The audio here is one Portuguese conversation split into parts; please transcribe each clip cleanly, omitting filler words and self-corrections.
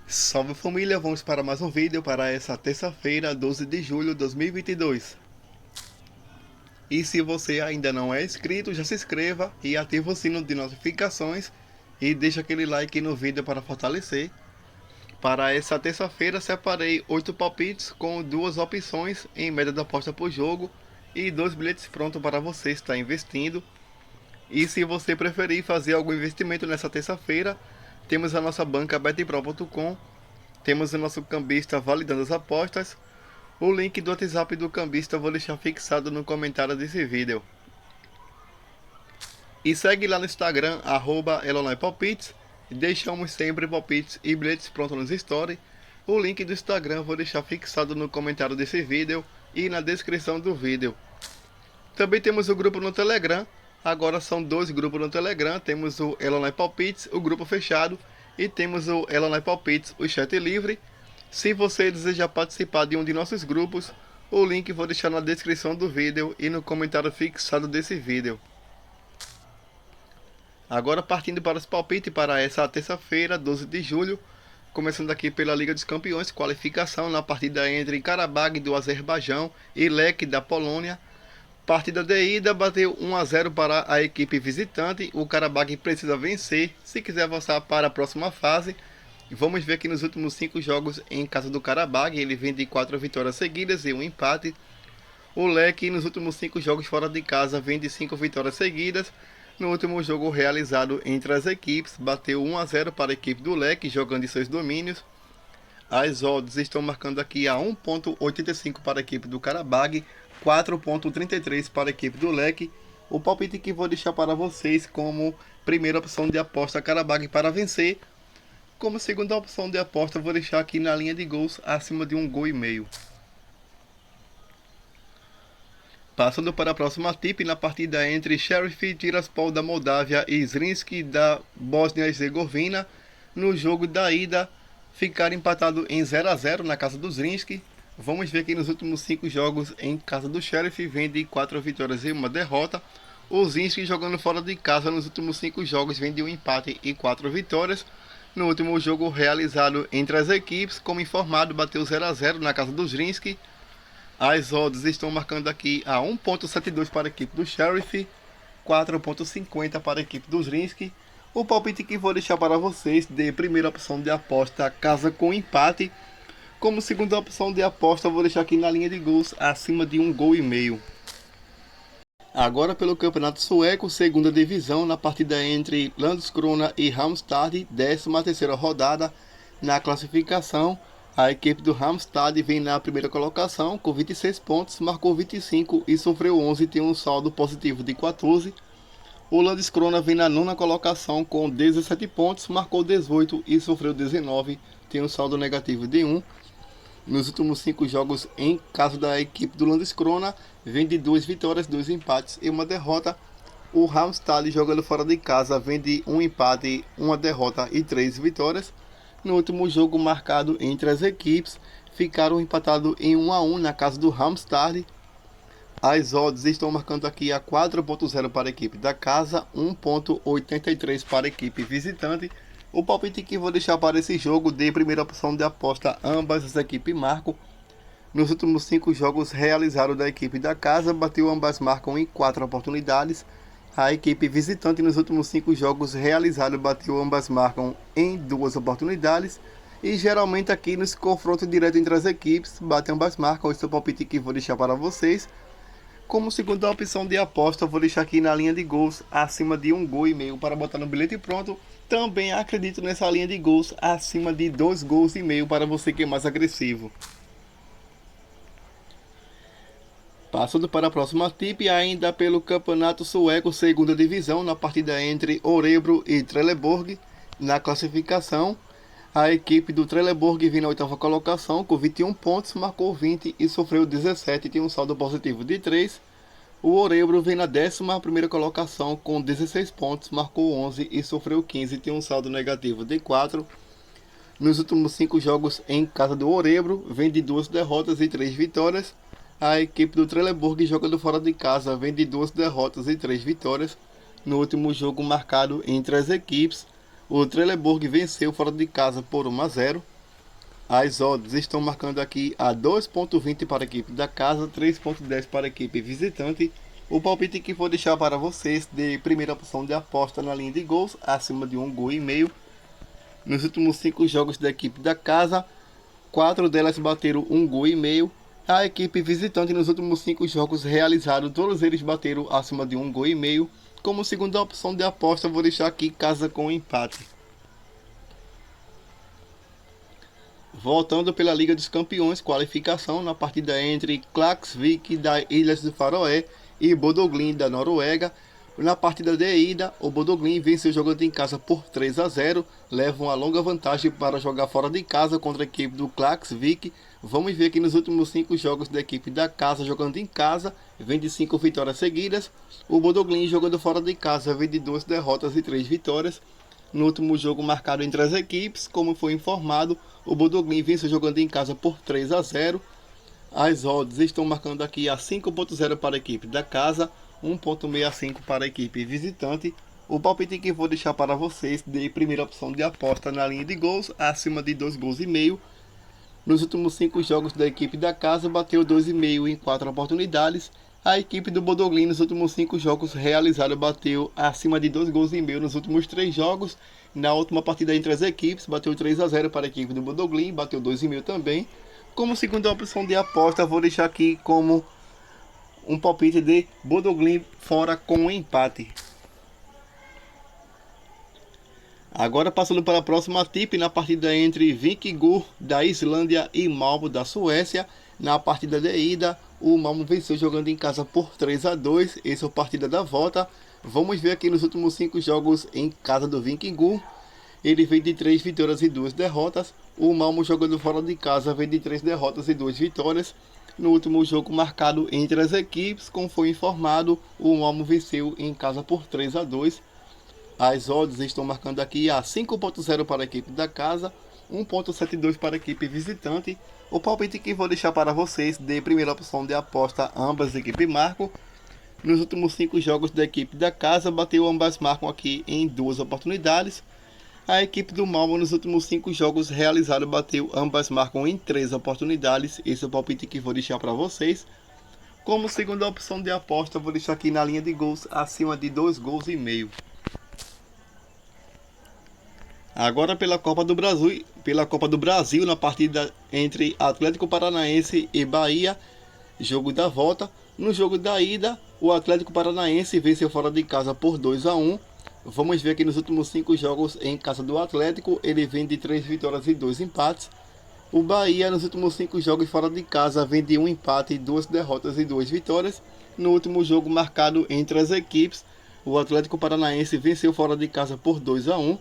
Salve família, vamos para mais um vídeo para essa terça-feira, 12 de julho de 2022. E se você ainda não é inscrito, já se inscreva e ative o sino de notificações e deixa aquele like no vídeo para fortalecer. Para essa terça-feira separei 8 palpites com 2 opções em média da aposta por jogo e 2 bilhetes prontos para você estar investindo. E se você preferir fazer algum investimento nessa terça-feira, temos a nossa banca betpro.com. Temos o nosso cambista validando as apostas. O link do WhatsApp do cambista eu vou deixar fixado no comentário desse vídeo. E segue lá no Instagram, @elonapalpites. Deixamos sempre palpites e bilhetes prontos nos stories. O link do Instagram eu vou deixar fixado no comentário desse vídeo e na descrição do vídeo. Também temos o grupo no Telegram. Agora são 2 grupos no Telegram. Temos o Elonai Palpites, o grupo fechado. E temos o Elonai Palpites, o chat livre. Se você desejar participar de um de nossos grupos, o link vou deixar na descrição do vídeo e no comentário fixado desse vídeo. Agora partindo para os palpites para essa terça-feira, 12 de julho. Começando aqui pela Liga dos Campeões, qualificação na partida entre Karabag do Azerbaijão e Lech da Polônia. Partida de ida bateu 1-0 para a equipe visitante. O Karabag precisa vencer se quiser avançar para a próxima fase. Vamos ver que nos últimos 5 jogos em casa do Karabag ele vem de 4 vitórias seguidas e um empate. O Lech nos últimos 5 jogos fora de casa vem de 5 vitórias seguidas. No último jogo realizado entre as equipes, bateu 1-0 para a equipe do Lech jogando em seus domínios. As odds estão marcando aqui a 1,85 para a equipe do Karabag, 4,33 para a equipe do Lech. O palpite que vou deixar para vocês como primeira opção de aposta Karabag para vencer. Como segunda opção de aposta vou deixar aqui na linha de gols acima de 1,5 gols. Passando para a próxima tip na partida entre Sheriff Tiraspol da Moldávia e Zrinski da Bósnia-Herzegovina. No jogo da ida, ficar empatado em 0-0 na casa do Zrinski. Vamos ver que nos últimos 5 jogos em casa do Sheriff vem de 4 vitórias e uma derrota. O Zrinski jogando fora de casa nos últimos 5 jogos vem de um empate e 4 vitórias. No último jogo realizado entre as equipes, como informado, bateu 0-0 na casa do Zrinski. As odds estão marcando aqui a 1,72 para a equipe do Sheriff, 4,50 para a equipe do Zrinski. O palpite que vou deixar para vocês de primeira opção de aposta, casa com empate. Como segunda opção de aposta, vou deixar aqui na linha de gols acima de 1,5 gols. Agora pelo Campeonato Sueco, segunda divisão, na partida entre Landskrona e Halmstad, 13ª rodada na classificação. A equipe do Halmstad vem na primeira colocação com 26 pontos, marcou 25 e sofreu 11, tem um saldo positivo de 14. O Landskrona vem na nona colocação com 17 pontos, marcou 18 e sofreu 19, tem um saldo negativo de 1. Nos últimos 5 jogos em caso da equipe do Landskrona, vem de 2 vitórias, 2 empates e uma derrota. O Halmstad jogando fora de casa vem de 1 empate, 1 derrota e 3 vitórias. No último jogo marcado entre as equipes, ficaram empatados em 1-1 na casa do Halmstad. As odds estão marcando aqui a 4,0 para a equipe da casa, 1,83 para a equipe visitante. O palpite que vou deixar para esse jogo de primeira opção de aposta, ambas as equipes marcam. Nos últimos 5 jogos realizados da equipe da casa, bateu ambas marcam em 4 oportunidades. A equipe visitante nos últimos 5 jogos realizados bateu ambas marcam em 2 oportunidades. E geralmente aqui nos confrontos diretos entre as equipes, batem ambas marcam. Esse é o palpite que vou deixar para vocês. Como segunda opção de aposta, vou deixar aqui na linha de gols acima de 1,5 gols para botar no bilhete pronto. Também acredito nessa linha de gols acima de 2,5 gols para você que é mais agressivo. Passando para a próxima tip, ainda pelo Campeonato Sueco, segunda divisão, na partida entre Örebro e Trelleborg. Na classificação, a equipe do Trelleborg vem na 8ª colocação com 21 pontos, marcou 20 e sofreu 17, tem um saldo positivo de 3. O Örebro vem na 11ª colocação com 16 pontos, marcou 11 e sofreu 15, tem um saldo negativo de 4. Nos últimos 5 jogos em casa do Örebro, vem de 2 derrotas e 3 vitórias. A equipe do Trelleborg jogando fora de casa vem de 2 derrotas e 3 vitórias. No último jogo marcado entre as equipes, o Trelleborg venceu fora de casa por 1-0. As odds estão marcando aqui a 2,20 para a equipe da casa, 3,10 para a equipe visitante. O palpite que vou deixar para vocês de primeira opção de aposta na linha de gols, acima de 1,5 gols. Nos últimos 5 jogos da equipe da casa, 4 delas bateram 1,5 gols. A equipe visitante nos últimos 5 jogos realizados, todos eles bateram acima de 1,5 gols. Como segunda opção de aposta, vou deixar aqui casa com empate. Voltando pela Liga dos Campeões, qualificação na partida entre Klaksvik da Ilhas do Faroé e Bodø Glimt da Noruega. Na partida de ida, o Bodø Glimt venceu jogando em casa por 3-0, leva uma longa vantagem para jogar fora de casa contra a equipe do Klaksvik. Vamos ver que nos últimos 5 jogos da equipe da casa jogando em casa, vem de 5 vitórias seguidas. O Bodø Glimt jogando fora de casa vem de 2 derrotas e 3 vitórias. No último jogo marcado entre as equipes, como foi informado, o Bodø Glimt venceu jogando em casa por 3-0. As odds estão marcando aqui a 5,0 para a equipe da casa, 1,65 para a equipe visitante. O palpite que vou deixar para vocês de primeira opção de aposta na linha de gols, acima de 2,5 gols. Nos últimos 5 jogos da equipe da casa, bateu 2,5 em 4 oportunidades. A equipe do Bodø Glimt nos últimos 5 jogos realizados bateu acima de 2,5 gols nos últimos 3 jogos. Na última partida entre as equipes, bateu 3-0 para a equipe do Bodø Glimt, bateu 2,5 também. Como segunda opção de aposta, vou deixar aqui como um palpite de Bodø Glimt fora com empate. Agora passando para a próxima tip na partida entre Vikingur da Islândia e Malmo da Suécia. Na partida de ida, o Malmo venceu jogando em casa por 3-2. Essa é a partida da volta. Vamos ver aqui nos últimos 5 jogos em casa do Vikingur. Ele vem de 3 vitórias e 2 derrotas. O Malmo jogando fora de casa vem de 3 derrotas e 2 vitórias. No último jogo marcado entre as equipes, como foi informado, o Malmo venceu em casa por 3-2. As odds estão marcando aqui a 5,0 para a equipe da casa, 1,72 para a equipe visitante. O palpite que vou deixar para vocês de primeira opção de aposta, ambas equipes marcam. Nos últimos 5 jogos da equipe da casa, bateu ambas marcam aqui em 2 oportunidades. A equipe do Malmo nos últimos 5 jogos realizados bateu ambas marcam em 3 oportunidades. Esse é o palpite que vou deixar para vocês. Como segunda opção de aposta, vou deixar aqui na linha de gols acima de 2,5 gols. Agora pela Copa do Brasil, na partida entre Atlético Paranaense e Bahia, jogo da volta. No jogo da ida, o Atlético Paranaense venceu fora de casa por 2-1. Vamos ver que nos últimos 5 jogos em casa do Atlético, ele vem de 3 vitórias e 2 empates. O Bahia nos últimos 5 jogos fora de casa vem de 1 empate, 2 derrotas e 2 vitórias. No último jogo marcado entre as equipes, o Atlético Paranaense venceu fora de casa por 2-1.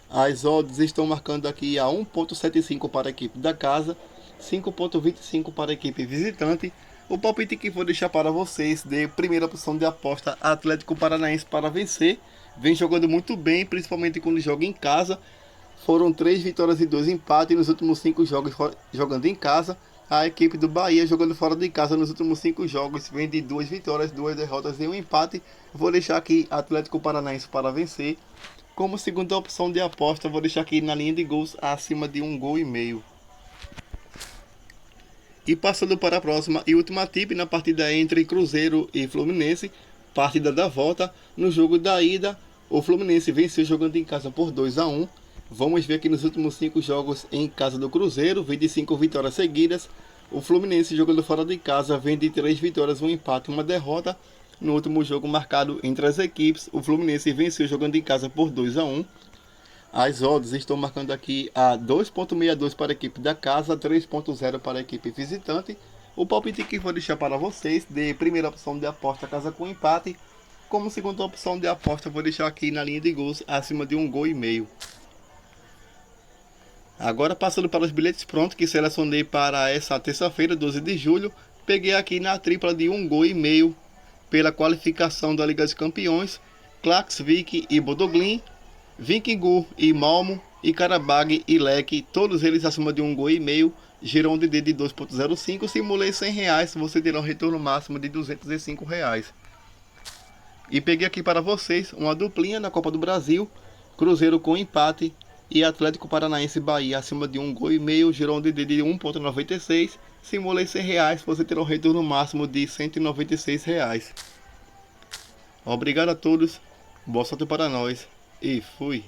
As odds estão marcando aqui a 1,75 para a equipe da casa, 5,25 para a equipe visitante. O palpite que vou deixar para vocês de primeira opção de aposta, Atlético Paranaense para vencer. Vem jogando muito bem, principalmente quando joga em casa. Foram 3 vitórias e 2 empates nos últimos 5 jogos jogando em casa. A equipe do Bahia jogando fora de casa nos últimos 5 jogos vem de 2 vitórias, 2 derrotas e 1 empate. Vou deixar aqui Atlético Paranaense para vencer. Como segunda opção de aposta, vou deixar aqui na linha de gols acima de 1,5 gols. E passando para a próxima e última tip na partida entre Cruzeiro e Fluminense, partida da volta. No jogo da ida, o Fluminense venceu jogando em casa por 2-1. Vamos ver que nos últimos 5 jogos em casa do Cruzeiro, vem de 5 vitórias seguidas. O Fluminense jogando fora de casa vem de 3 vitórias, 1 empate e 1 derrota. No último jogo marcado entre as equipes, o Fluminense venceu jogando em casa por 2-1. As odds estão marcando aqui a 2,62 para a equipe da casa, 3,0 para a equipe visitante. O palpite que vou deixar para vocês de primeira opção de aposta, casa com empate. Como segunda opção de aposta, vou deixar aqui na linha de gols acima de 1,5 gols. Agora passando para os bilhetes prontos que selecionei para essa terça-feira, 12 de julho. Peguei aqui na tripla de 1,5 gols pela qualificação da Liga dos Campeões, Klaksvik e Bodø Glimt, Vikingur e Malmo, e Karabag e Lech, todos eles acima de 1,5 gols, girou um DD de 2,05, simulei R$100, você terá um retorno máximo de R$205. E peguei aqui para vocês uma duplinha na Copa do Brasil, Cruzeiro com empate, E Atlético Paranaense Bahia acima de 1,5 gol, gerou um DD de 1,96. Simulei R$ 100, você terá um retorno máximo de R$ 196. Obrigado a todos, boa sorte para nós e fui!